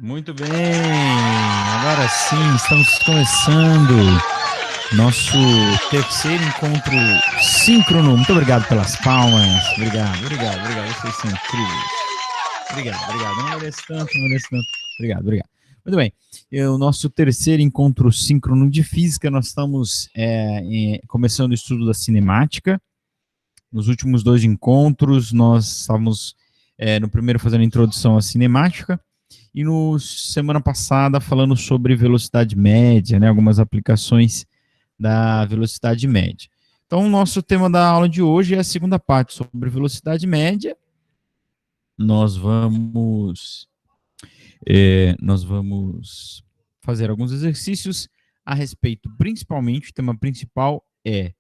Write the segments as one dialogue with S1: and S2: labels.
S1: Muito bem, agora sim, estamos começando nosso terceiro encontro síncrono. Muito obrigado pelas palmas. Obrigado. Vocês são incríveis. Obrigado. Não mereço tanto. Obrigado. Muito bem. O nosso terceiro encontro síncrono de física, nós estamos começando o estudo da cinemática. Nos últimos dois encontros, nós estávamos no primeiro fazendo a introdução à cinemática, e no semana passada falando sobre velocidade média, né, algumas aplicações da velocidade média. Então, o nosso tema da aula de hoje é a segunda parte sobre velocidade média. Nós vamos fazer alguns exercícios a respeito, principalmente, o tema principal é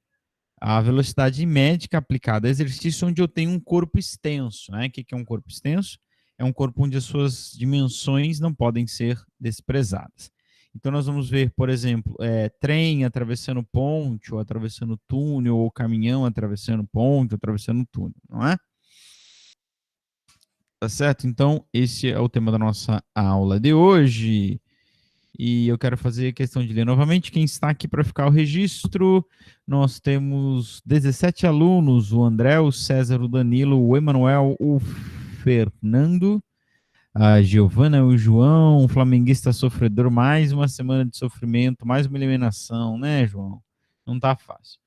S1: a velocidade média aplicada a exercício onde eu tenho um corpo extenso. Né? O que é um corpo extenso? É um corpo onde as suas dimensões não podem ser desprezadas. Então, nós vamos ver, por exemplo, trem atravessando ponte, ou atravessando túnel, ou caminhão atravessando ponte, ou atravessando túnel, não é? Tá certo? Então, esse é o tema da nossa aula de hoje. E eu quero fazer questão de ler novamente. Quem está aqui para ficar o registro, nós temos 17 alunos: o André, o César, o Danilo, o Emanuel, o Fernando, a Giovana, o João, um flamenguista sofredor. Mais uma semana de sofrimento, mais uma eliminação, né, João? Não tá fácil.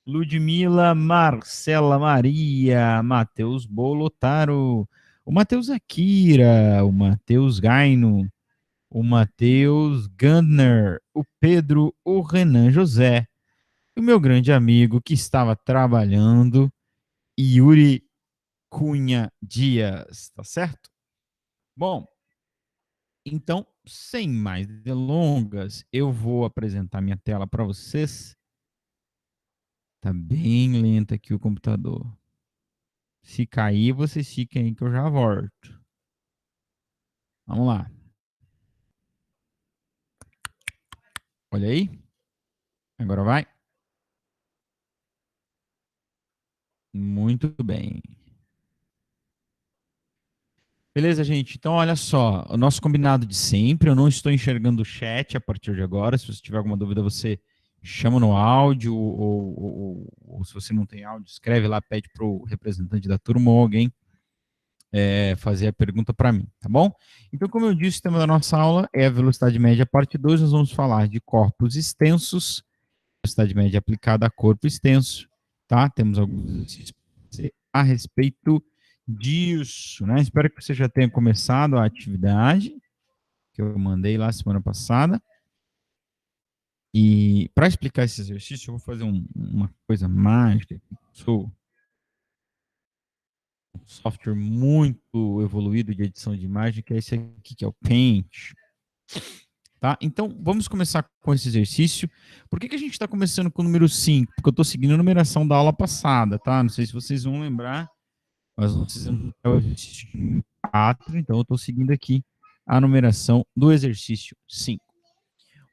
S1: Ludmila, Marcela, Maria, Matheus Bolotaro, o Matheus Akira, o Matheus Gaino, o Matheus Gandner, o Pedro, o Renan José, o meu grande amigo que estava trabalhando, Yuri Cunha Dias, tá certo? Bom, então, sem mais delongas, eu vou apresentar minha tela para vocês. Tá bem lento aqui o computador. Se cair, vocês fiquem aí que eu já volto. Vamos lá. Olha aí. Agora vai. Muito bem. Beleza, gente? Então, olha só. O nosso combinado de sempre. Eu não estou enxergando o chat a partir de agora. Se você tiver alguma dúvida, você chama no áudio. Ou se você não tem áudio, escreve lá, pede para o representante da turma ou alguém fazer a pergunta para mim, tá bom? Então, como eu disse, o tema da nossa aula é a velocidade média, parte 2. Nós vamos falar de corpos extensos, velocidade média aplicada a corpo extenso, tá? Temos alguns exercícios a respeito disso, né? Espero que você já tenha começado a atividade que eu mandei lá semana passada. E para explicar esse exercício, eu vou fazer uma coisa mágica. Sou um software muito evoluído de edição de imagem, que é esse aqui, que é o Paint. Tá? Então, vamos começar com esse exercício. Por que a gente está começando com o número 5? Porque eu estou seguindo a numeração da aula passada, tá? Não sei se vocês vão lembrar, mas nós fizemos o exercício 4, então eu estou seguindo aqui a numeração do exercício 5.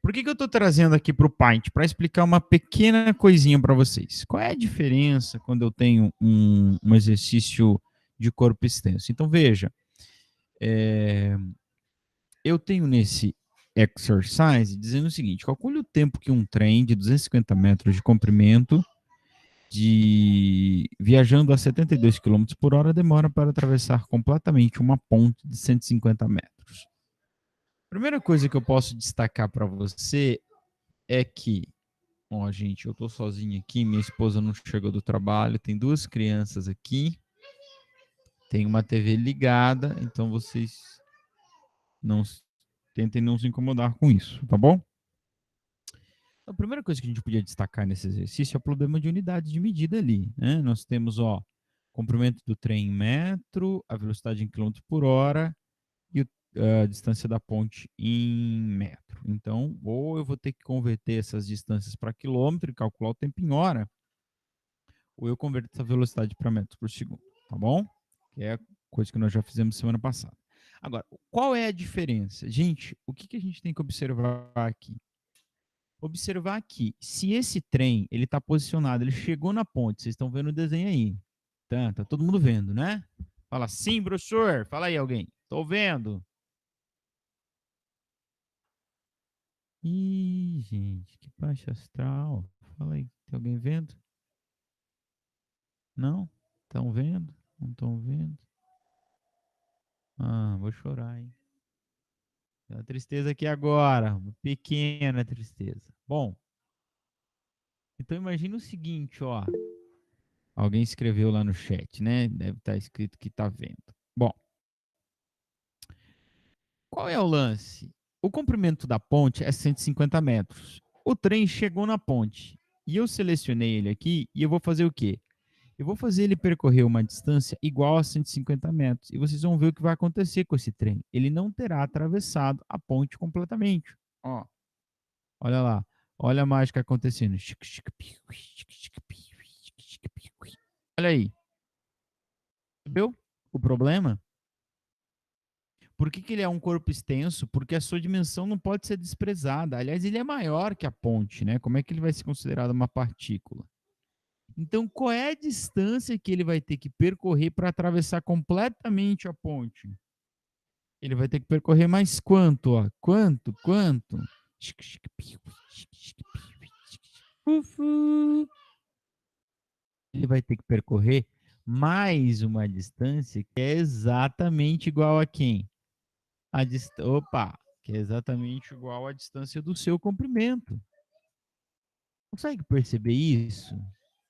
S1: Por que eu estou trazendo aqui para o Paint? Para explicar uma pequena coisinha para vocês. Qual é a diferença quando eu tenho um exercício de corpo extenso? Então, veja, eu tenho nesse exercise dizendo o seguinte: calcule o tempo que um trem de 250 metros de comprimento, viajando a 72 km por hora, demora para atravessar completamente uma ponte de 150 metros. A primeira coisa que eu posso destacar para você é que, ó, gente, eu tô sozinho aqui, minha esposa não chegou do trabalho, tem duas crianças aqui, tem uma TV ligada, então vocês não tentem não se incomodar com isso, tá bom? A primeira coisa que a gente podia destacar nesse exercício é o problema de unidade de medida ali, né? Nós temos, ó, comprimento do trem em metro, a velocidade em quilômetro por hora e a distância da ponte em metro. Então, ou eu vou ter que converter essas distâncias para quilômetro e calcular o tempo em hora, ou eu converto essa velocidade para metros por segundo, tá bom? Que é a coisa que nós já fizemos semana passada. Agora, qual é a diferença? Gente, o que a gente tem que observar aqui? Observar aqui, se esse trem ele está posicionado, ele chegou na ponte, vocês estão vendo o desenho aí, tá todo mundo vendo, né? Fala sim, professor, fala aí alguém, estou vendo. Ih, gente, que baixa astral. Fala aí, tem alguém vendo? Não? Estão vendo? Não estão vendo? Ah, vou chorar, hein? Tem uma tristeza aqui agora, uma pequena tristeza. Bom, então imagina o seguinte, ó. Alguém escreveu lá no chat, né? Deve estar escrito que tá vendo. Bom, qual é o lance? O comprimento da ponte é 150 metros. O trem chegou na ponte e eu selecionei ele aqui e eu vou fazer o quê? Eu vou fazer ele percorrer uma distância igual a 150 metros e vocês vão ver o que vai acontecer com esse trem. Ele não terá atravessado a ponte completamente. Ó, olha lá. Olha a mágica acontecendo. Olha aí. Percebeu o problema? Por que ele é um corpo extenso? Porque a sua dimensão não pode ser desprezada. Aliás, ele é maior que a ponte, né? Como é que ele vai ser considerado uma partícula? Então, qual é a distância que ele vai ter que percorrer para atravessar completamente a ponte? Ele vai ter que percorrer mais quanto? Ó? Quanto? Ele vai ter que percorrer mais uma distância que é exatamente igual a quem? Opa, que é exatamente igual à distância do seu comprimento. Consegue perceber isso?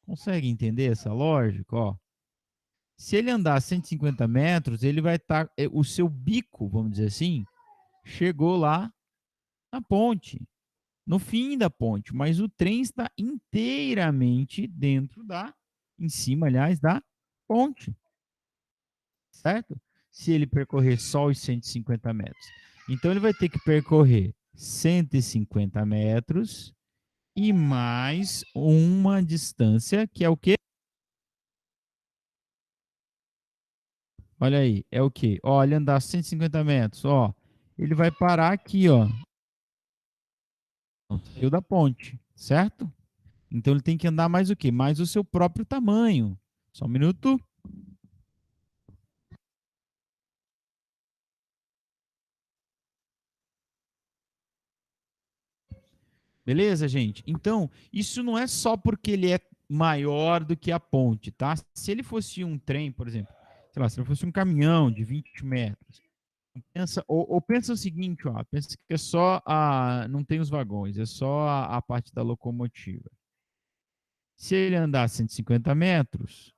S1: Consegue entender essa lógica? Ó, se ele andar 150 metros, ele vai estar. O seu bico, vamos dizer assim, chegou lá na ponte, no fim da ponte, mas o trem está inteiramente dentro da, em cima, aliás, da ponte, certo? Se ele percorrer só os 150 metros. Então ele vai ter que percorrer 150 metros e mais uma distância, que é o quê? Olha aí, é o quê? Ó, ele andar 150 metros, ó, ele vai parar aqui, ó, no fio da ponte, certo? Então ele tem que andar mais o quê? Mais o seu próprio tamanho. Só um minuto. Beleza, gente? Então, isso não é só porque ele é maior do que a ponte, tá? Se ele fosse um trem, por exemplo, sei lá, se ele fosse um caminhão de 20 metros, pensa, ou pensa o seguinte, ó, pensa que é só não tem os vagões, é só a parte da locomotiva. Se ele andar 150 metros,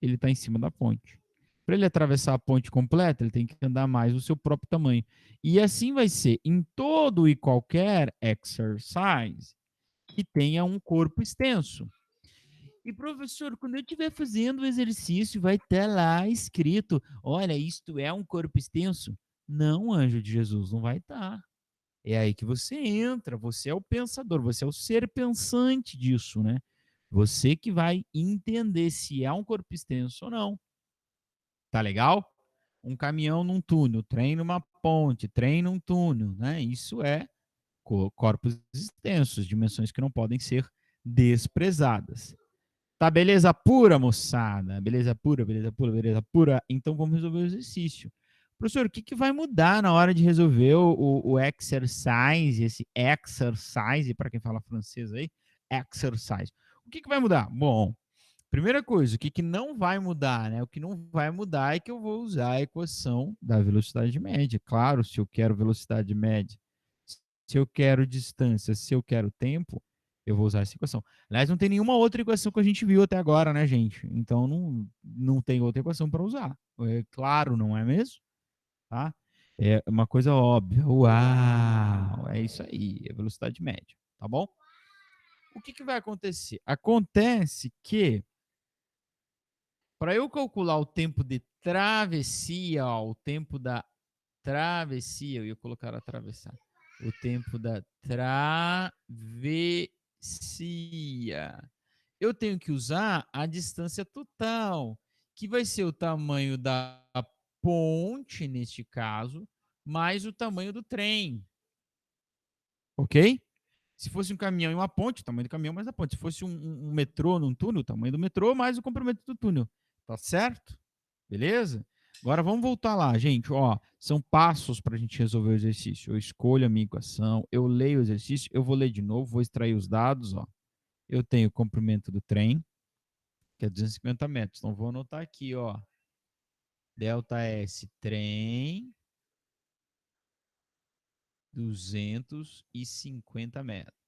S1: ele está em cima da ponte. Para ele atravessar a ponte completa, ele tem que andar mais o seu próprio tamanho. E assim vai ser em todo e qualquer exercise que tenha um corpo extenso. E professor, quando eu estiver fazendo o exercício, vai estar lá escrito: olha, isto é um corpo extenso? Não, anjo de Jesus, não vai estar. É aí que você entra, você é o pensador, você é o ser pensante disso, né? Você que vai entender se é um corpo extenso ou não. Tá legal? Um caminhão num túnel, trem numa ponte, trem num túnel, né? Isso é corpos extensos, dimensões que não podem ser desprezadas. Tá, beleza pura, moçada? Beleza pura, beleza pura, beleza pura? Então vamos resolver o exercício. Professor, o que, que vai mudar na hora de resolver o exercise, esse exercise, para quem fala francês aí, exercise. O que, que vai mudar? Bom, primeira coisa, o que, que não vai mudar, né? O que não vai mudar é que eu vou usar a equação da velocidade média. Claro, se eu quero velocidade média, se eu quero distância, se eu quero tempo, eu vou usar essa equação. Aliás, não tem nenhuma outra equação que a gente viu até agora, né, gente? Então não tem outra equação para usar. É claro, não é mesmo? Tá? É uma coisa óbvia. Uau! É isso aí, é velocidade média, tá bom? O que, que vai acontecer? Acontece que para eu calcular o tempo de travessia, ó, o tempo da travessia, eu ia colocar atravessar. O tempo da travessia. Eu tenho que usar a distância total, que vai ser o tamanho da ponte, neste caso, mais o tamanho do trem. Ok? Se fosse um caminhão e uma ponte, o tamanho do caminhão mais a ponte. Se fosse um metrô num túnel, o tamanho do metrô mais o comprimento do túnel. Tá certo? Beleza? Agora vamos voltar lá, gente. Ó, são passos para a gente resolver o exercício. Eu escolho a minha equação, eu leio o exercício, eu vou ler de novo, vou extrair os dados. Ó. Eu tenho o comprimento do trem, que é 250 metros. Então vou anotar aqui, ó. Delta S trem, 250 metros.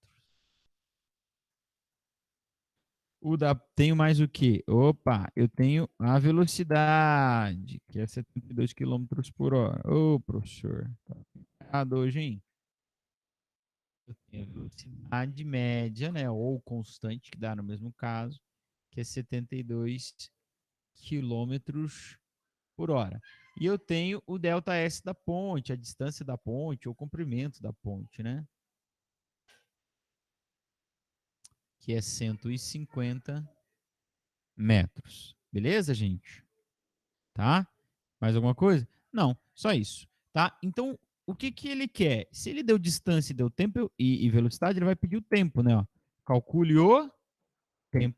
S1: Tenho mais o quê? Opa, eu tenho a velocidade, que é 72 quilômetros por hora. Ô, professor, tá errado hoje, hein? Eu tenho a velocidade média, né, ou constante, que dá no mesmo caso, que é 72 quilômetros por hora. E eu tenho o delta S da ponte, a distância da ponte, ou o comprimento da ponte, né? Que é 150 metros. Beleza, gente? Tá? Mais alguma coisa? Não, só isso. Tá? Então, o que, que ele quer? Se ele deu distância, deu tempo e velocidade, ele vai pedir o tempo, né? Ó. Calcule o tempo.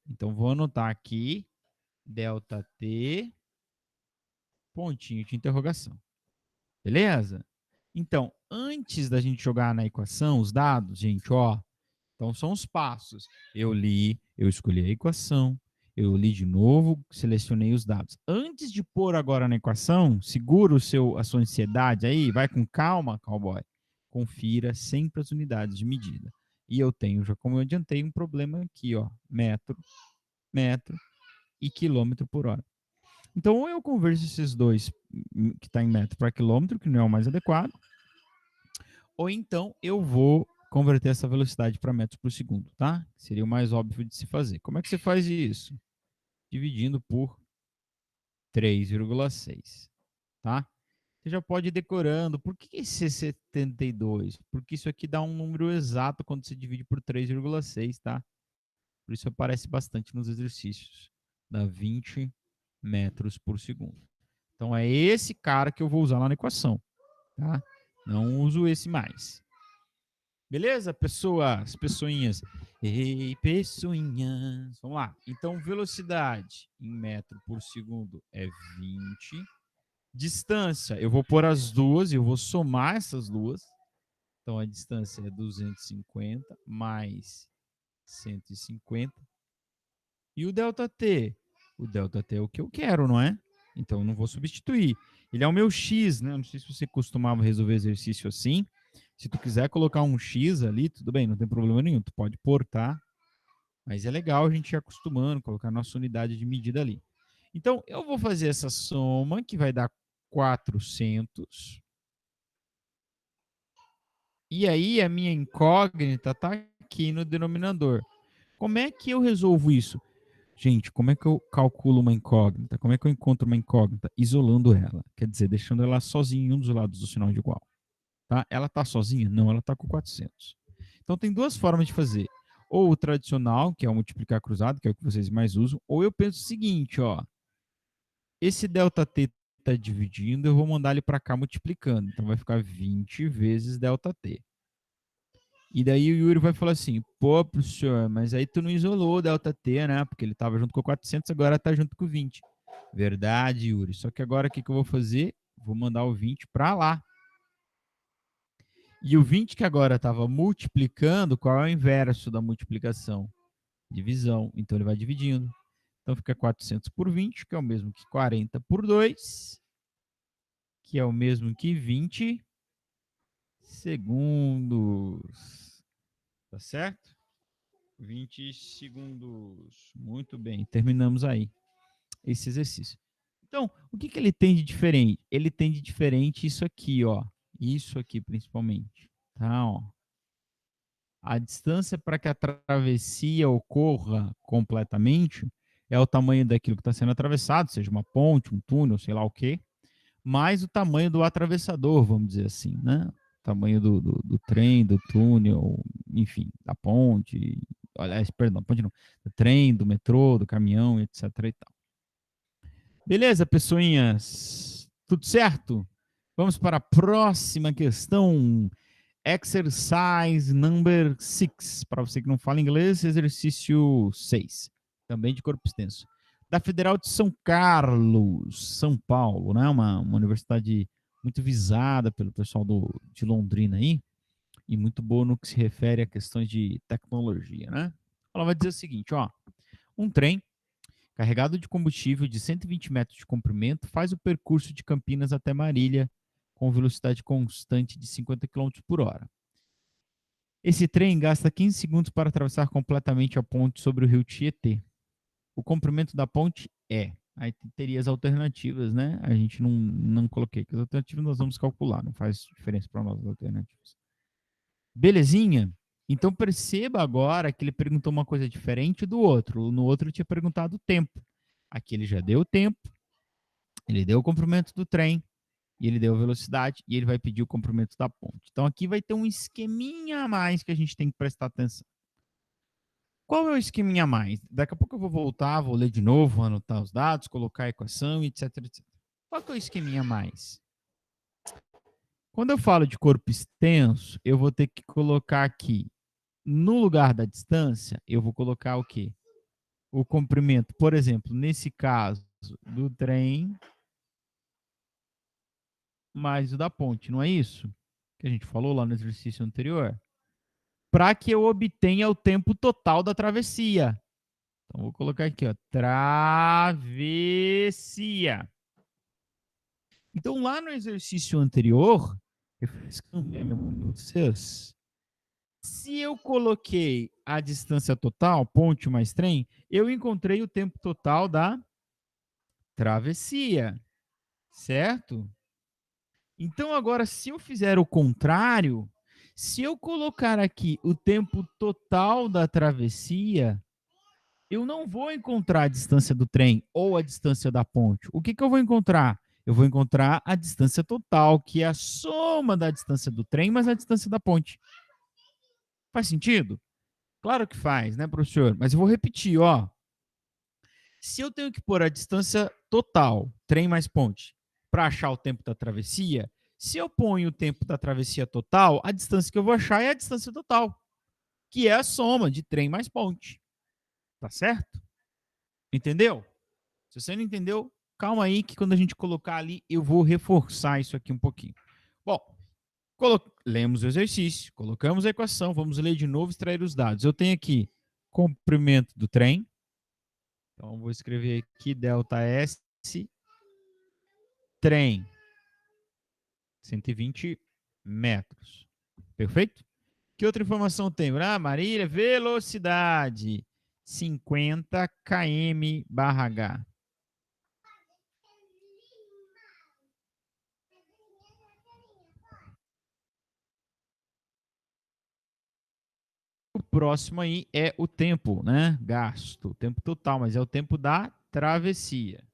S1: Então, vou anotar aqui, delta T, pontinho de interrogação. Beleza? Então, antes da gente jogar na equação os dados, gente, ó, então são os passos. Eu li, eu escolhi a equação, eu li de novo, selecionei os dados. Antes de pôr agora na equação, segura a sua ansiedade aí, vai com calma, cowboy. Confira sempre as unidades de medida. E eu tenho, já como eu adiantei, um problema aqui, ó, metro e quilômetro por hora. Então, ou eu converso esses dois, que está em metro para quilômetro, que não é o mais adequado, ou então eu vou converter essa velocidade para metros por segundo, tá? Seria o mais óbvio de se fazer. Como é que você faz isso? Dividindo por 3,6, tá? Você já pode ir decorando. Por que esse 72? Porque isso aqui dá um número exato quando você divide por 3,6, tá? Por isso aparece bastante nos exercícios. Dá 20 metros por segundo. Então é esse cara que eu vou usar lá na equação, tá? Não uso esse mais. Beleza, pessoas, pessoinhas? Ei, pessoinhas. Vamos lá. Então, velocidade em metro por segundo é 20. Distância, eu vou pôr as duas e eu vou somar essas duas. Então, a distância é 250 mais 150. E o ΔT? O ΔT é o que eu quero, não é? Então, eu não vou substituir. Ele é o meu X, né? Não sei se você costumava resolver exercício assim. Se tu quiser colocar um X ali, tudo bem, não tem problema nenhum. Tu pode pôr, tá? Mas é legal a gente ir acostumando, colocar nossa unidade de medida ali. Então, eu vou fazer essa soma, que vai dar 400. E aí, a minha incógnita está aqui no denominador. Como é que eu resolvo isso? Gente, como é que eu calculo uma incógnita? Como é que eu encontro uma incógnita? Isolando ela. Quer dizer, deixando ela sozinha em um dos lados do sinal de igual. Tá? Ela está sozinha? Não, ela está com 400. Então, tem duas formas de fazer. Ou o tradicional, que é o multiplicar cruzado, que é o que vocês mais usam. Ou eu penso o seguinte, ó. Esse ΔT está dividindo, eu vou mandar ele para cá multiplicando. Então, vai ficar 20 vezes ΔT. E daí o Yuri vai falar assim, pô, professor, mas aí tu não isolou o ΔT, né? Porque ele estava junto com 400, agora está junto com 20. Verdade, Yuri. Só que agora o que, que eu vou fazer? Vou mandar o 20 para lá. E o 20 que agora estava multiplicando, qual é o inverso da multiplicação? Divisão. Então ele vai dividindo. Então fica 400 por 20, que é o mesmo que 40 por 2, que é o mesmo que 20 segundos. Tá certo? 20 segundos. Muito bem, terminamos aí esse exercício. Então, o que, que ele tem de diferente? Ele tem de diferente isso aqui, ó. Isso aqui, principalmente. Tá, ó. A distância para que a travessia ocorra completamente é o tamanho daquilo que está sendo atravessado, seja uma ponte, um túnel, sei lá o quê, mais o tamanho do atravessador, vamos dizer assim, né? O tamanho do trem, do túnel, enfim, da ponte, aliás, perdão, ponte não, do trem, do metrô, do caminhão, etc. e tal. Beleza, pessoinhas? Tudo certo? Vamos para a próxima questão. Exercise number 6. Para você que não fala inglês, exercício 6. Também de corpo extenso. da Federal de São Carlos, São Paulo, né? Uma universidade muito visada pelo pessoal de Londrina aí, e muito boa no que se refere a questões de tecnologia, né? Ela vai dizer o seguinte, ó, um trem carregado de combustível de 120 metros de comprimento faz o percurso de Campinas até Marília com velocidade constante de 50 quilômetros por hora. Esse trem gasta 15 segundos para atravessar completamente a ponte sobre o rio Tietê. O comprimento da ponte é. Aí teria as alternativas, né? A gente não coloquei, que as alternativas nós vamos calcular, não faz diferença para nós as alternativas. Belezinha? Então perceba agora que ele perguntou uma coisa diferente do outro. No outro ele tinha perguntado o tempo. Aqui ele já deu o tempo, ele deu o comprimento do trem, e ele deu a velocidade, e ele vai pedir o comprimento da ponte. Então aqui vai ter um esqueminha a mais que a gente tem que prestar atenção. Qual é o esqueminha a mais? Daqui a pouco eu vou voltar, vou ler de novo, vou anotar os dados, colocar a equação, etc, etc. Qual que é o esqueminha a mais? Quando eu falo de corpo extenso, eu vou ter que colocar aqui, no lugar da distância, eu vou colocar o quê? O comprimento. Por exemplo, nesse caso do trem mais o da ponte, não é isso? Que a gente falou lá no exercício anterior. Para que eu obtenha o tempo total da travessia. Então, vou colocar aqui, ó, travessia. Então, lá no exercício anterior, eu fiz vocês. Se eu coloquei a distância total, ponte mais trem, eu encontrei o tempo total da travessia, certo? Então, agora, se eu fizer o contrário, se eu colocar aqui o tempo total da travessia, eu não vou encontrar a distância do trem ou a distância da ponte. O que eu vou encontrar? Eu vou encontrar a distância total, que é a soma da distância do trem mais a distância da ponte. Faz sentido? Claro que faz, né, professor? Mas eu vou repetir, ó. Se eu tenho que pôr a distância total, trem mais ponte, para achar o tempo da travessia, se eu ponho o tempo da travessia total, a distância que eu vou achar é a distância total, que é a soma de trem mais ponte. Tá certo? Entendeu? Se você não entendeu, calma aí que quando a gente colocar ali, eu vou reforçar isso aqui um pouquinho. Bom, lemos o exercício, colocamos a equação, vamos ler de novo e extrair os dados. Eu tenho aqui comprimento do trem. Então, vou escrever aqui ΔS, trem, 120 metros. Perfeito? Que outra informação tem? Ah, Marília, velocidade, 50 km/h. O próximo aí é o tempo, né? Gasto, o tempo total, mas é o tempo da travessia.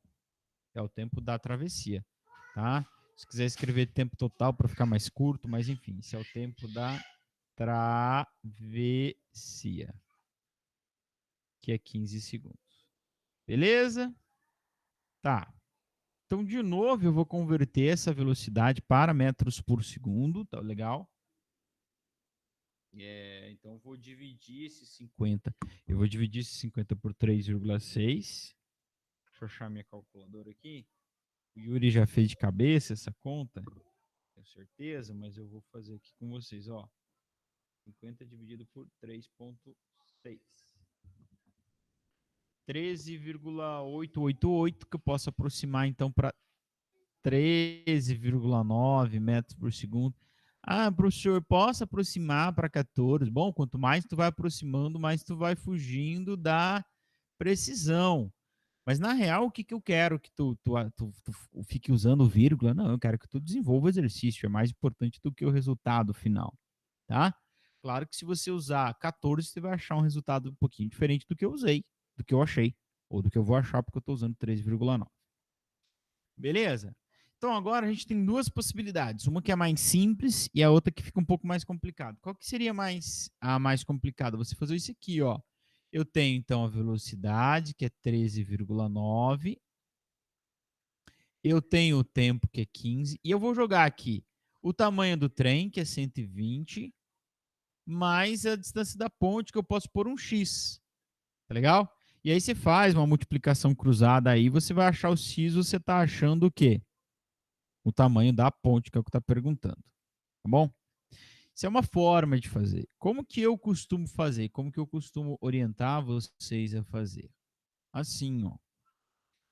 S1: É o tempo da travessia, tá? Se quiser escrever tempo total para ficar mais curto, mas enfim, esse é o tempo da travessia, que é 15 segundos. Beleza? Tá. Então, de novo, eu vou converter essa velocidade para metros por segundo, tá legal? Então, eu vou dividir esse 50. Eu vou dividir esse 50 por 3,6. Deixa eu achar minha calculadora aqui. O Yuri já fez de cabeça essa conta, tenho certeza, mas eu vou fazer aqui com vocês, ó. 50 dividido por 3,6. 13,888, que eu posso aproximar então para 13,9 metros por segundo. Ah, professor, posso aproximar para 14? Bom, quanto mais tu vai aproximando, mais tu vai fugindo da precisão. Mas na real, o que, que eu quero que tu fique usando vírgula? Não, eu quero que tu desenvolva o exercício, é mais importante do que o resultado final, tá? Claro que se você usar 14, você vai achar um resultado um pouquinho diferente do que eu usei, do que eu achei, ou do que eu vou achar porque eu estou usando 3,9. Beleza? Então agora a gente tem duas possibilidades, uma que é mais simples e a outra que fica um pouco mais complicada. Qual que seria a mais complicada? Você fazer isso aqui, ó. Eu tenho então a velocidade, que é 13,9. Eu tenho o tempo, que é 15, e eu vou jogar aqui o tamanho do trem, que é 120, mais a distância da ponte, que eu posso pôr um X. Tá legal? E aí você faz uma multiplicação cruzada aí, você vai achar o x, você está achando o quê? O tamanho da ponte, que é o que está perguntando. Tá bom? Isso é uma forma de fazer. Como que eu costumo fazer? Como que eu costumo orientar vocês a fazer? Assim, ó.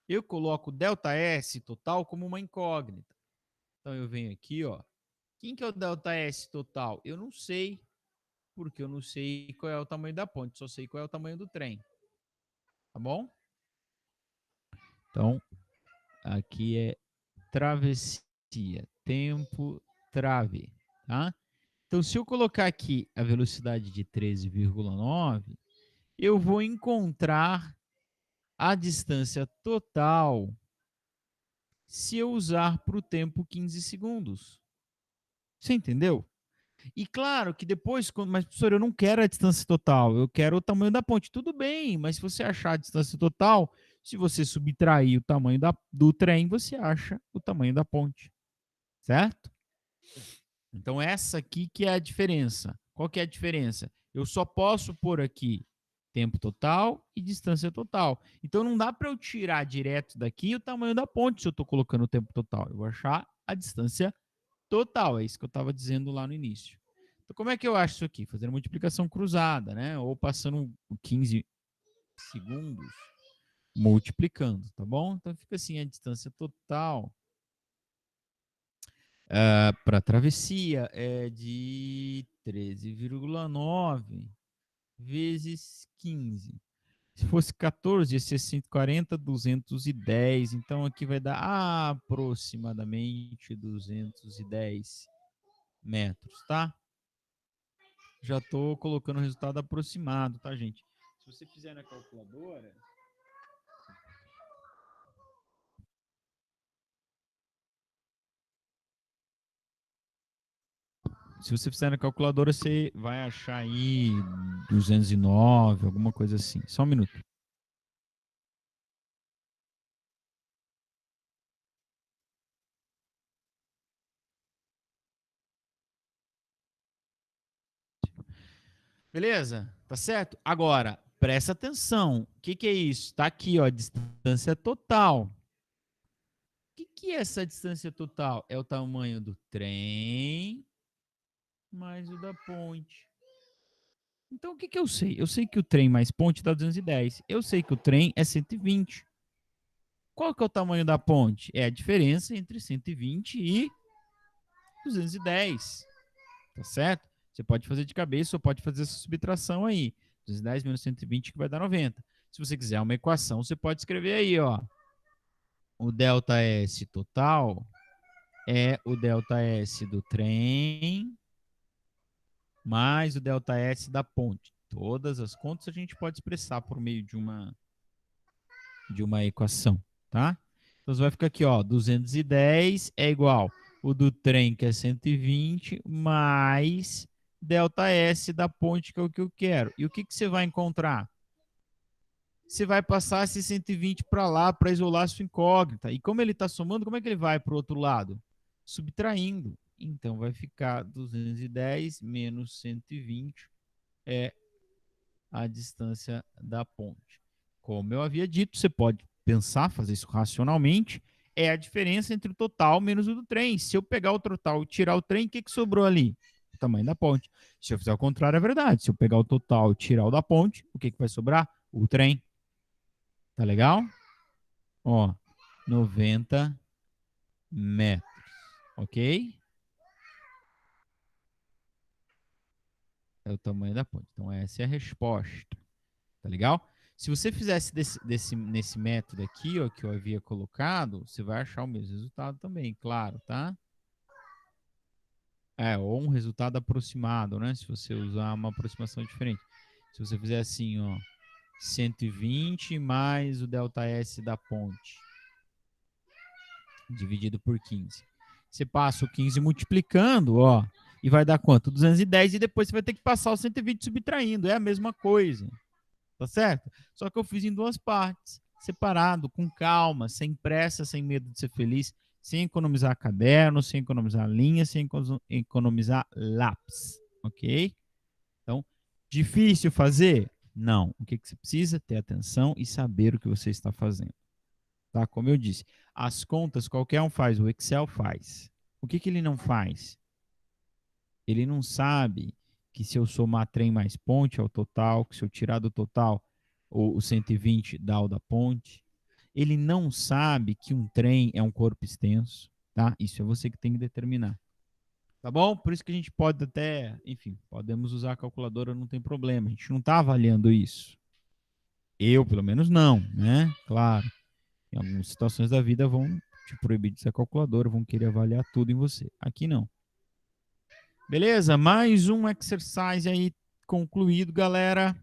S1: Eu coloco ΔS total como uma incógnita. Então eu venho aqui, ó. Quem que é o ΔS total? Eu não sei, porque eu não sei qual é o tamanho da ponte, só sei qual é o tamanho do trem. Tá bom? Então, aqui é travessia, tempo, trave, tá? Então, se eu colocar aqui a velocidade de 13,9, eu vou encontrar a distância total se eu usar para o tempo 15 segundos. Você entendeu? E claro que depois, mas professor, eu não quero a distância total, eu quero o tamanho da ponte. Tudo bem, mas se você achar a distância total, se você subtrair o tamanho do trem, você acha o tamanho da ponte, certo? Então essa aqui que é a diferença. Qual que é a diferença? Eu só posso pôr aqui tempo total e distância total. Então não dá para eu tirar direto daqui o tamanho da ponte se eu estou colocando o tempo total. Eu vou achar a distância total, é isso que eu estava dizendo lá no início. Então, como é que eu acho isso aqui? Fazendo multiplicação cruzada, né? Ou passando 15 segundos multiplicando, tá bom? Então fica assim, a distância total para travessia é de 13,9 vezes 15. Se fosse 14, ia ser 140, 210. Então aqui vai dar aproximadamente 210 metros, tá? Já estou colocando o resultado aproximado, tá, gente? Se você fizer na calculadora, você vai achar aí 209, alguma coisa assim. Só um minuto. Beleza? Tá certo? Agora, presta atenção. O que é isso? Tá aqui, ó, distância total. O que é essa distância total? É o tamanho do trem mais o da ponte. Então, o que eu sei? Eu sei que o trem mais ponte dá 210. Eu sei que o trem é 120. Qual que é o tamanho da ponte? É a diferença entre 120 e 210. Tá certo? Você pode fazer de cabeça ou pode fazer essa subtração aí. 210 menos 120 que vai dar 90. Se você quiser uma equação, você pode escrever aí, ó. O ΔS total é o ΔS do trem mais o ΔS da ponte. Todas as contas a gente pode expressar por meio de uma equação, tá? Então você vai ficar aqui, ó, 210 é igual o do trem, que é 120, mais ΔS da ponte, que é o que eu quero. E o que você vai encontrar? Você vai passar esse 120 para lá para isolar a sua incógnita. E como ele está somando, como é que ele vai para o outro lado? Subtraindo. Então vai ficar 210 menos 120 é a distância da ponte. Como eu havia dito, você pode pensar, fazer isso racionalmente, é a diferença entre o total menos o do trem. Se eu pegar o total e tirar o trem, o que sobrou ali? O tamanho da ponte. Se eu fizer o contrário, é verdade. Se eu pegar o total e tirar o da ponte, o que vai sobrar? O trem. Tá legal? Ó, 90 metros. Ok? É o tamanho da ponte. Então, essa é a resposta. Tá legal? Se você fizesse nesse método aqui, ó, que eu havia colocado, você vai achar o mesmo resultado também, claro, tá? Ou um resultado aproximado, né? Se você usar uma aproximação diferente. Se você fizer assim, ó, 120 mais o ΔS da ponte, dividido por 15. Você passa o 15 multiplicando, ó, e vai dar quanto? 210, e depois você vai ter que passar o 120 subtraindo. É a mesma coisa. Tá certo? Só que eu fiz em duas partes, separado, com calma, sem pressa, sem medo de ser feliz, sem economizar caderno, sem economizar linha, sem economizar lápis, ok? Então, difícil fazer? Não. O que você precisa? Ter atenção e saber o que você está fazendo. Tá? Como eu disse, as contas qualquer um faz, o Excel faz. O que ele não faz? Ele não sabe que se eu somar trem mais ponte é o total, que se eu tirar do total o 120 dá o da ponte. Ele não sabe que um trem é um corpo extenso, tá? Isso é você que tem que determinar. Tá bom? Por isso que a gente pode até, enfim, podemos usar a calculadora, não tem problema. A gente não está avaliando isso. Eu, pelo menos, não, né? Claro. Em algumas situações da vida vão te proibir de usar a calculadora, vão querer avaliar tudo em você. Aqui não. Beleza? Mais um exercise aí concluído, galera.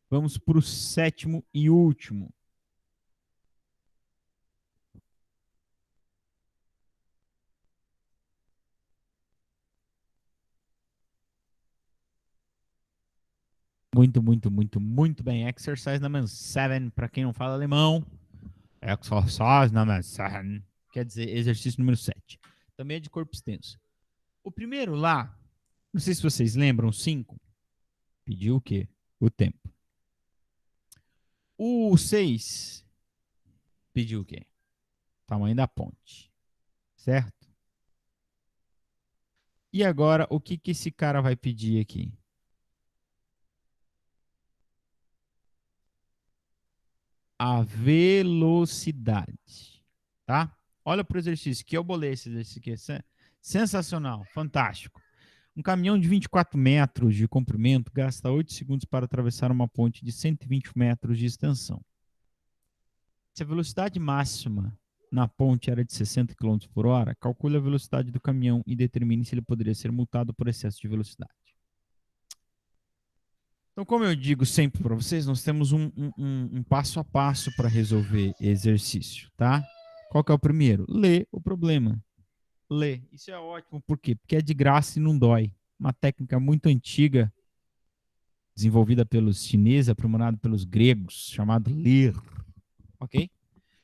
S1: Vamos para o sétimo e último. Muito bem. Exercise number 7, para quem não fala alemão. Exercise number 7. Quer dizer, exercício número 7. Também é de corpo extenso. O primeiro lá, não sei se vocês lembram, 5, pediu o quê? O tempo. O 6 pediu o quê? Tamanho da ponte. Certo? E agora, o que esse cara vai pedir aqui? A velocidade, tá? Olha para o exercício, que eu bolei esse exercício aqui, sensacional, fantástico. Um caminhão de 24 metros de comprimento gasta 8 segundos para atravessar uma ponte de 120 metros de extensão. Se a velocidade máxima na ponte era de 60 km por hora, calcule a velocidade do caminhão e determine se ele poderia ser multado por excesso de velocidade. Então, como eu digo sempre para vocês, nós temos um passo a passo para resolver exercício, tá? Qual que é o primeiro? Ler o problema. Ler. Isso é ótimo, por quê? Porque é de graça e não dói. Uma técnica muito antiga, desenvolvida pelos chineses, aprimorada pelos gregos, chamado ler. Ok?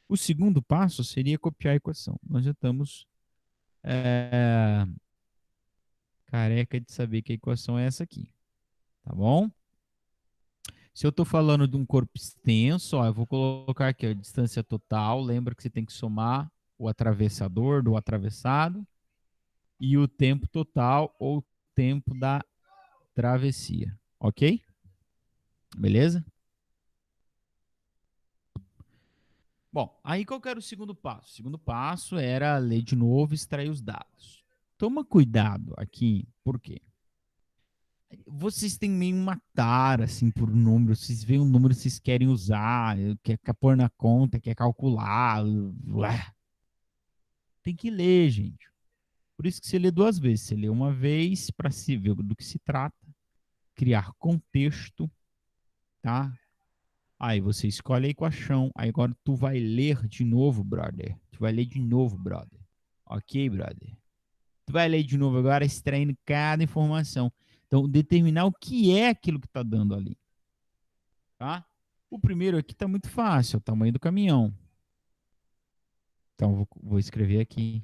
S1: O segundo passo seria copiar a equação. Nós já estamos careca de saber que a equação é essa aqui. Tá bom? Se eu estou falando de um corpo extenso, ó, eu vou colocar aqui a distância total. Lembra que você tem que somar o atravessador do atravessado e o tempo total ou tempo da travessia. Ok? Beleza? Bom, aí qual que era o segundo passo? O segundo passo era ler de novo e extrair os dados. Toma cuidado aqui, por quê? Vocês têm meio uma tara, assim, por número. Vocês veem um número, vocês querem usar, quer pôr na conta, quer calcular. Ué. Tem que ler, gente. Por isso que você lê duas vezes. Você lê uma vez para se ver do que se trata, criar contexto, tá? Aí você escolhe a equação. Aí agora tu vai ler de novo, brother. Tu vai ler de novo, brother. Ok, brother? Tu vai ler de novo agora, extraindo cada informação. Então, determinar o que é aquilo que está dando ali. Tá? O primeiro aqui está muito fácil, é o tamanho do caminhão. Então, vou escrever aqui.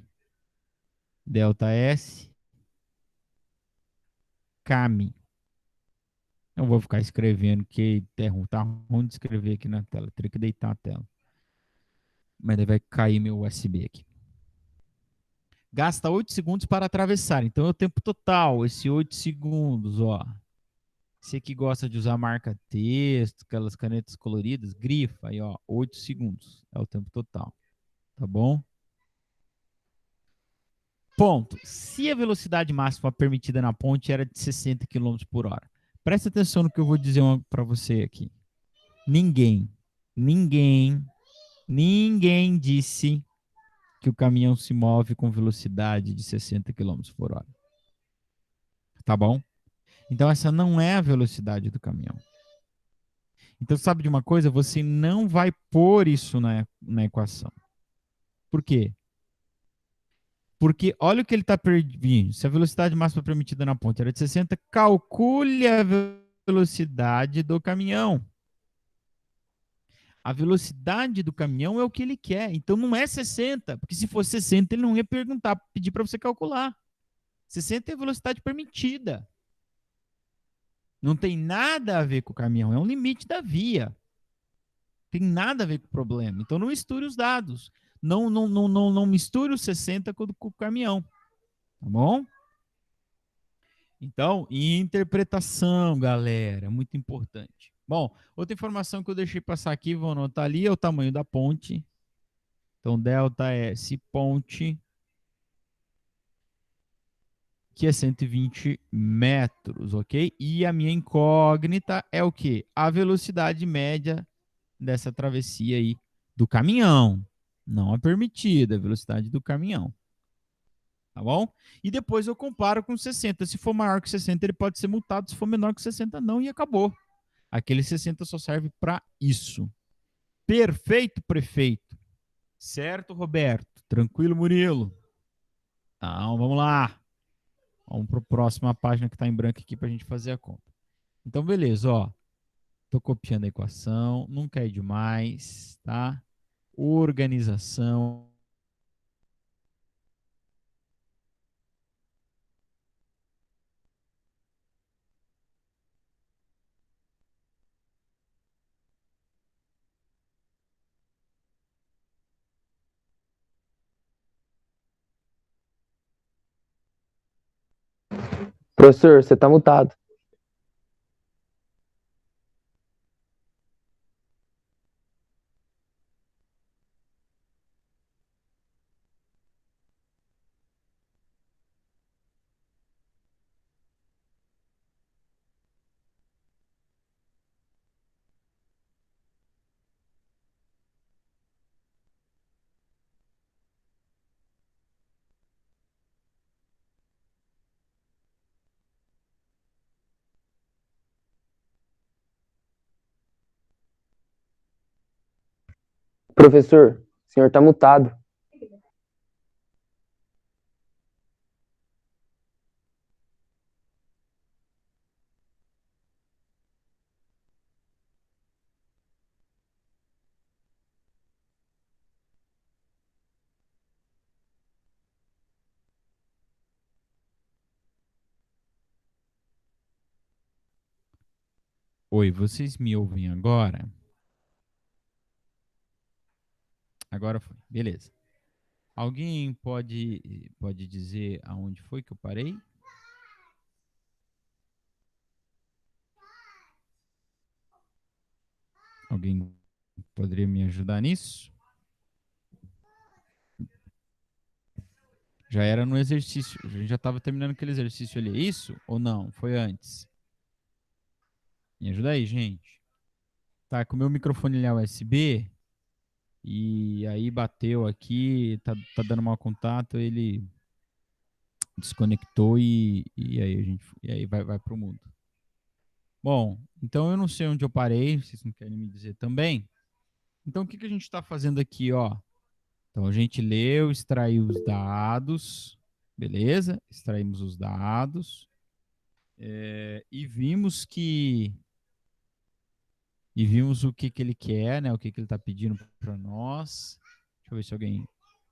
S1: Delta S, CAMI. Não vou ficar escrevendo, que tá ruim de escrever aqui na tela. Teria que deitar a tela. Mas daí vai cair meu USB aqui. Gasta 8 segundos para atravessar. Então é o tempo total, esse 8 segundos, ó. Você que gosta de usar marca-texto, aquelas canetas coloridas, grifa aí, ó, 8 segundos. É o tempo total. Tá bom? Ponto. Se a velocidade máxima permitida na ponte era de 60 km por hora. Presta atenção no que eu vou dizer para você aqui. Ninguém, ninguém, ninguém disse que o caminhão se move com velocidade de 60 km por hora. Tá bom? Então, essa não é a velocidade do caminhão. Então, sabe de uma coisa? Você não vai pôr isso na equação. Por quê? Porque olha o que ele está pedindo. Se a velocidade máxima permitida na ponte era de 60, calcule a velocidade do caminhão. A velocidade do caminhão é o que ele quer. Então não é 60, porque se fosse 60 ele não ia perguntar, pedir para você calcular. 60 é a velocidade permitida. Não tem nada a ver com o caminhão, é um limite da via. Tem nada a ver com o problema. Então não misture os dados. Não misture os 60 com o caminhão. Tá bom? Então, interpretação, galera, muito importante. Bom, outra informação que eu deixei passar aqui, vou anotar ali, é o tamanho da ponte. Então, delta S ponte, que é 120 metros, ok? E a minha incógnita é o quê? A velocidade média dessa travessia aí do caminhão. Não é permitida a velocidade do caminhão. Tá bom? E depois eu comparo com 60. Se for maior que 60, ele pode ser multado. Se for menor que 60, não, e acabou. Aquele 60 só serve para isso. Perfeito, prefeito. Certo, Roberto? Tranquilo, Murilo? Então, vamos lá. Vamos para a próxima página que está em branco aqui para a gente fazer a conta. Então, beleza, ó. Estou copiando a equação. Nunca é demais, tá? Organização.
S2: Professor, você tá mutado. Professor, o senhor tá mutado.
S1: Oi, vocês me ouvem agora? Agora foi. Beleza. Alguém pode dizer aonde foi que eu parei? Alguém poderia me ajudar nisso? Já era no exercício. A gente já estava terminando aquele exercício ali. É isso ou não? Foi antes? Me ajuda aí, gente. Tá, com o meu microfone ele é USB e aí bateu aqui, tá dando mau contato, ele desconectou e aí vai pro mundo. Bom, então eu não sei onde eu parei, vocês não querem me dizer também. Então o que a gente está fazendo aqui, ó? Então a gente leu, extraiu os dados, beleza? Extraímos os dados e vimos o que ele quer, né? O que ele está pedindo para nós. Deixa eu ver se alguém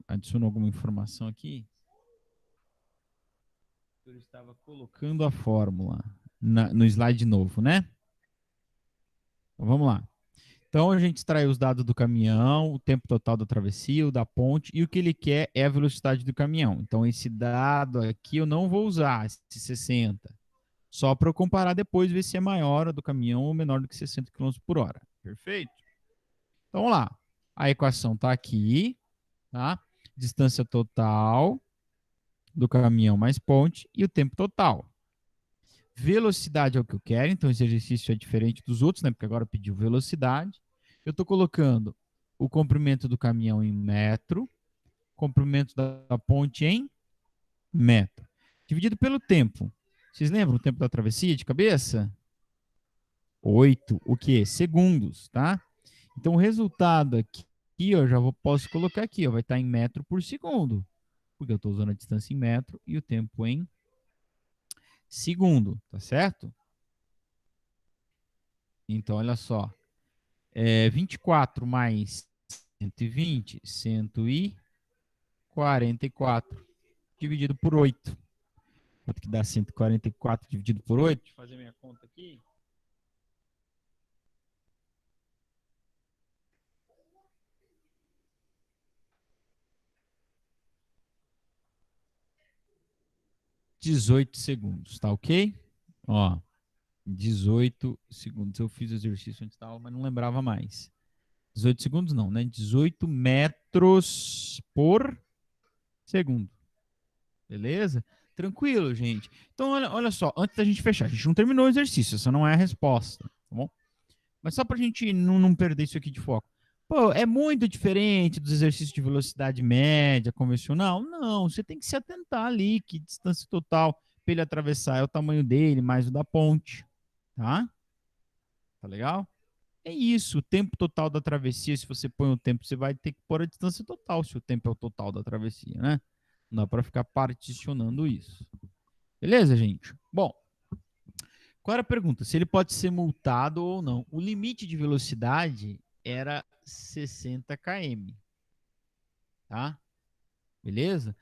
S1: adicionou alguma informação aqui. Eu estava colocando a fórmula no slide novo, né? Então, vamos lá. Então a gente extraiu os dados do caminhão, o tempo total da travessia, o da ponte, e o que ele quer é a velocidade do caminhão. Então esse dado aqui eu não vou usar, esse 60, só para eu comparar depois, ver se é maior a do caminhão ou menor do que 60 km por hora. Perfeito? Então vamos lá. A equação está aqui, tá? Distância total do caminhão mais ponte e o tempo total. Velocidade é o que eu quero, então esse exercício é diferente dos outros, né? Porque agora pediu velocidade. Eu estou colocando o comprimento do caminhão em metro, comprimento da ponte em metro, dividido pelo tempo. Vocês lembram o tempo da travessia de cabeça? 8, o quê? Segundos, tá? Então o resultado aqui, eu já posso colocar aqui, ó, vai estar em metro por segundo, porque eu estou usando a distância em metro e o tempo em segundo, tá certo? Então, olha só, 24 mais 120, 144, dividido por 8. Quanto que dá 144 dividido por 8? Deixa eu fazer minha conta aqui. $18, tá ok? Ó, 18 segundos. Eu fiz o exercício antes da aula, mas não lembrava mais. 18 segundos não, né? 18 metros por segundo. Beleza? Tranquilo, gente. Então, olha só, antes da gente fechar, a gente não terminou o exercício, essa não é a resposta, tá bom? Mas só para a gente não perder isso aqui de foco. Pô, é muito diferente dos exercícios de velocidade média, convencional? Não, você tem que se atentar ali, que distância total para ele atravessar é o tamanho dele, mais o da ponte, tá? Tá legal? É isso, o tempo total da travessia, se você põe o tempo, você vai ter que pôr a distância total, se o tempo é o total da travessia, né? Não dá para ficar particionando isso. Beleza, gente? Bom, qual era a pergunta? Se ele pode ser multado ou não. O limite de velocidade era 60 km, tá? Beleza?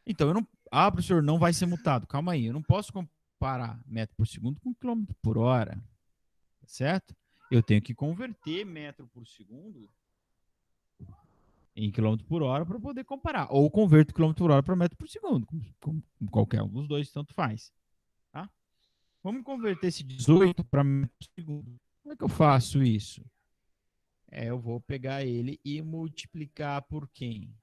S1: Então, eu não. Ah, professor, não vai ser multado. Calma aí, eu não posso comparar metro por segundo com quilômetro por hora, tá certo? Eu tenho que converter metro por segundo em quilômetro por hora para poder comparar. Ou converto quilômetro por hora para metro por segundo, com qualquer um dos dois, tanto faz. Tá? Vamos converter esse 18 para metro por segundo. Como é que eu faço isso? Eu vou pegar ele e multiplicar por quem?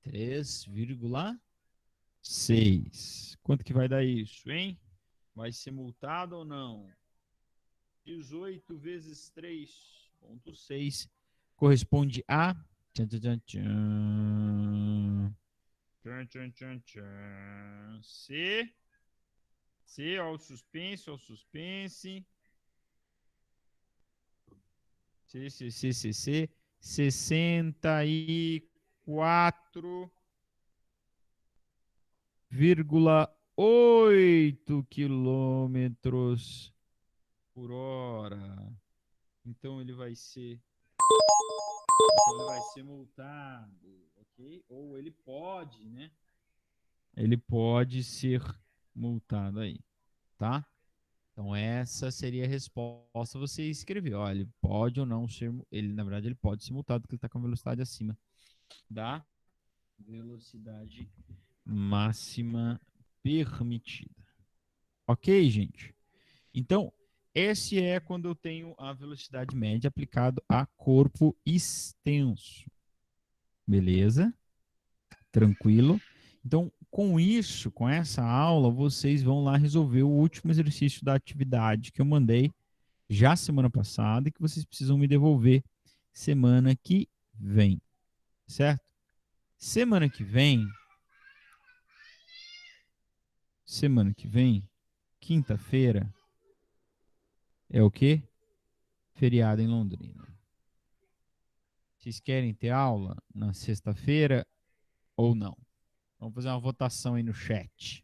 S1: 3,6. Quanto que vai dar isso, hein? Vai ser multado ou não? 18 vezes 3,6 corresponde a... Tchan, tchan, tchan. Tchan, tchan, tchan, tchan. C, ó, o suspense, ó, o suspense. C, 64,8 quilômetros por hora. Então ele vai ser. Então ele vai ser multado, ok? Ou ele pode, né? Ele pode ser multado aí, tá? Então essa seria a resposta. Você escrever, olha, ele pode ou não ser, ele na verdade ele pode ser multado porque ele está com a velocidade acima da velocidade máxima permitida. Ok, gente? Então esse é quando eu tenho a velocidade média aplicado a corpo extenso. Beleza? Tranquilo? Então, com isso, com essa aula, vocês vão lá resolver o último exercício da atividade que eu mandei já semana passada e que vocês precisam me devolver semana que vem, certo? Semana que vem, quinta-feira, é o quê? Feriado em Londrina. Vocês querem ter aula na sexta-feira ou não? Vamos fazer uma votação aí no chat.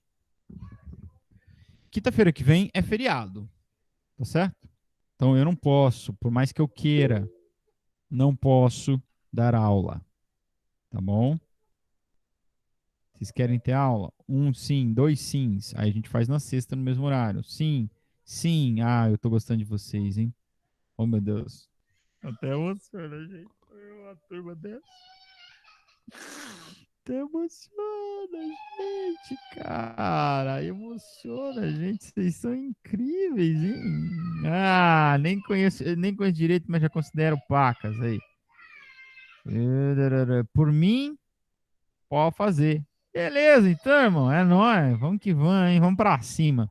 S1: Quinta-feira que vem é feriado, tá certo? Então eu não posso, por mais que eu queira, não posso dar aula, tá bom? Vocês querem ter aula? Um sim, dois sims. Aí a gente faz na sexta no mesmo horário. Sim, sim. Ah, eu tô gostando de vocês, hein? Oh, meu Deus. Até emociona, gente. Uma turma dessa. Até emociona, gente, cara. Emociona, gente. Vocês são incríveis, hein? Ah, nem conheço direito, mas já considero pacas aí. Por mim, pode fazer. Beleza, então, irmão. É nóis. Vamos que vamos, hein? Vamos pra cima.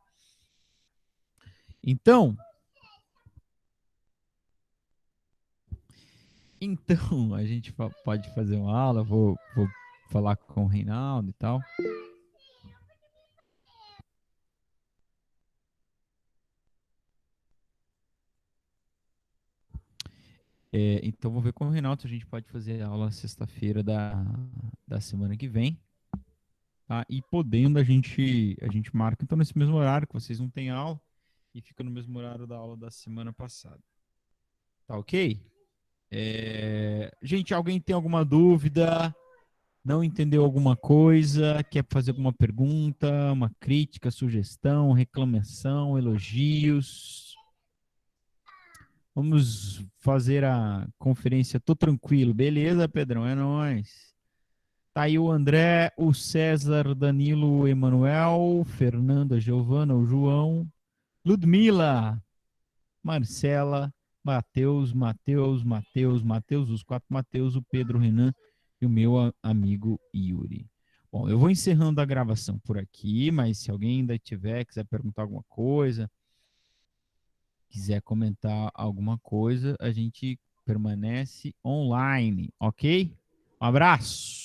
S1: Então, a gente pode fazer uma aula. Vou falar com o Reinaldo e tal. Então, vou ver com o Reinaldo se a gente pode fazer a aula sexta-feira da semana que vem. Tá? E podendo, a gente marca então nesse mesmo horário, que vocês não têm aula, e fica no mesmo horário da aula da semana passada. Tá ok? Gente, alguém tem alguma dúvida? Não entendeu alguma coisa? Quer fazer alguma pergunta, uma crítica, sugestão, reclamação, elogios? Vamos fazer a conferência. Tô tranquilo. Beleza, Pedrão? É nóis. Tá aí o André, o César, Danilo, o Emanuel, Fernanda, Giovana, o João, Ludmila, Marcela, Matheus, os quatro Matheus, o Pedro, o Renan e o meu amigo Yuri. Bom, eu vou encerrando a gravação por aqui, mas se alguém ainda tiver, quiser perguntar alguma coisa, quiser comentar alguma coisa, a gente permanece online, ok? Um abraço!